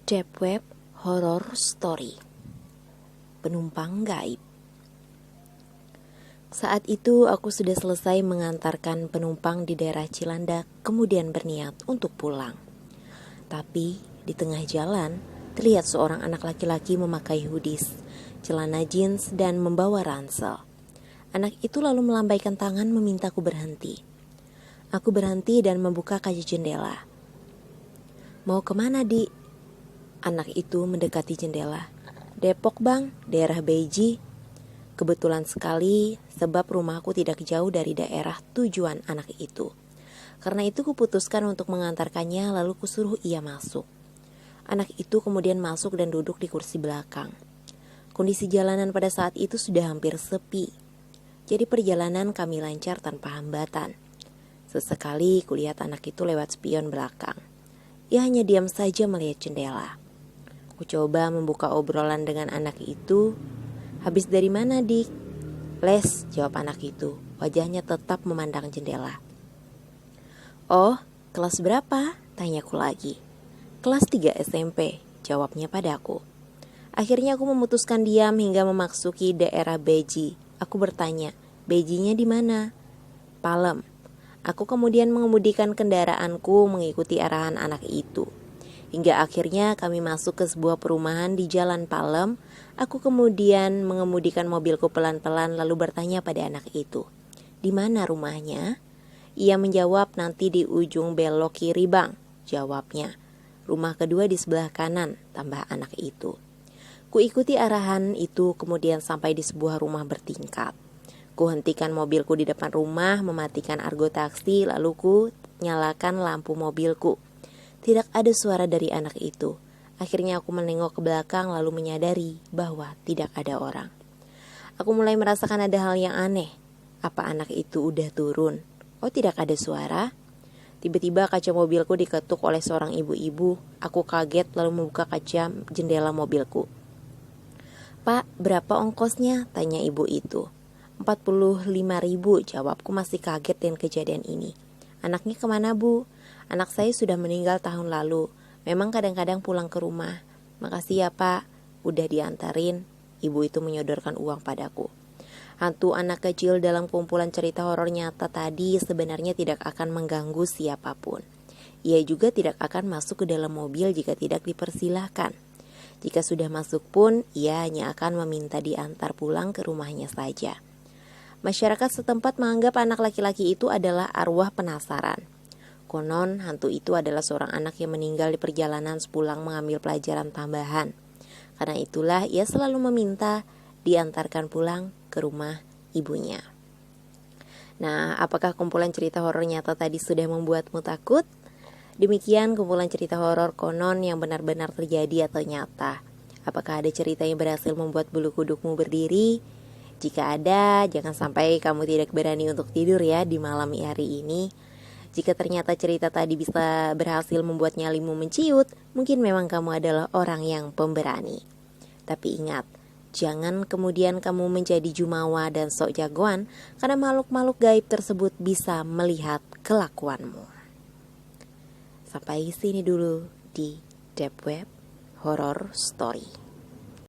Deep Web Horror Story. Penumpang gaib. Saat itu aku sudah selesai mengantarkan penumpang di daerah Cilandak, kemudian berniat untuk pulang. Tapi di tengah jalan terlihat seorang anak laki-laki memakai hoodies, celana jeans dan membawa ransel. Anak itu lalu melambaikan tangan memintaku berhenti. Aku berhenti dan membuka kaca jendela. "Mau kemana, Di?" Anak itu mendekati jendela. "Depok, Bang, daerah Beji." Kebetulan sekali sebab rumahku tidak jauh dari daerah tujuan anak itu. Karena itu kuputuskan untuk mengantarkannya, lalu kusuruh ia masuk. Anak itu kemudian masuk dan duduk di kursi belakang. Kondisi jalanan pada saat itu sudah hampir sepi. Jadi perjalanan kami lancar tanpa hambatan. Sesekali kulihat anak itu lewat spion belakang. Ia hanya diam saja melihat jendela. Ku coba membuka obrolan dengan anak itu. "Habis dari mana, Dik?" "Les," jawab anak itu. Wajahnya tetap memandang jendela. "Oh, kelas berapa?" tanyaku lagi. "Kelas 3 SMP, jawabnya padaku. Akhirnya aku memutuskan diam hingga memasuki daerah Beji. Aku bertanya, "Bejinya di mana?" "Palem." Aku kemudian mengemudikan kendaraanku mengikuti arahan anak itu. Hingga akhirnya kami masuk ke sebuah perumahan di Jalan Palem. Aku kemudian mengemudikan mobilku pelan-pelan lalu bertanya pada anak itu, "Di mana rumahnya?" Ia menjawab, "Nanti di ujung belok kiri, Bang," jawabnya. "Rumah kedua di sebelah kanan," tambah anak itu. Kuikuti arahan itu kemudian sampai di sebuah rumah bertingkat. Kuhentikan mobilku di depan rumah, mematikan argo taksi, lalu ku nyalakan lampu mobilku. Tidak ada suara dari anak itu. Akhirnya aku menengok ke belakang lalu menyadari bahwa tidak ada orang. Aku mulai merasakan ada hal yang aneh. Apa anak itu udah turun? Oh, tidak ada suara. Tiba-tiba kaca mobilku diketuk oleh seorang ibu-ibu. Aku kaget lalu membuka kaca jendela mobilku. "Pak, berapa ongkosnya?" tanya ibu itu. 45.000, jawabku masih kaget dengan kejadian ini. "Anaknya kemana, Bu?" "Anak saya sudah meninggal tahun lalu. Memang kadang-kadang pulang ke rumah." "Makasih ya, Pak, udah diantarin." Ibu itu menyodorkan uang padaku. Hantu anak kecil dalam kumpulan cerita horor nyata tadi sebenarnya tidak akan mengganggu siapapun. Ia juga tidak akan masuk ke dalam mobil jika tidak dipersilahkan. Jika sudah masuk pun, ia hanya akan meminta diantar pulang ke rumahnya saja. Masyarakat setempat menganggap anak laki-laki itu adalah arwah penasaran. Konon hantu itu adalah seorang anak yang meninggal di perjalanan sepulang mengambil pelajaran tambahan. Karena itulah ia selalu meminta diantarkan pulang ke rumah ibunya. Nah, apakah kumpulan cerita horor nyata tadi sudah membuatmu takut? Demikian kumpulan cerita horor konon yang benar-benar terjadi atau nyata. Apakah ada cerita yang berhasil membuat bulu kudukmu berdiri? Jika ada, jangan sampai kamu tidak berani untuk tidur ya di malam hari ini. Jika ternyata cerita tadi bisa berhasil membuat nyalimu menciut, mungkin memang kamu adalah orang yang pemberani. Tapi ingat, jangan kemudian kamu menjadi jumawa dan sok jagoan, karena makhluk-makhluk gaib tersebut bisa melihat kelakuanmu. Sampai sini dulu di Deep Web Horror Story.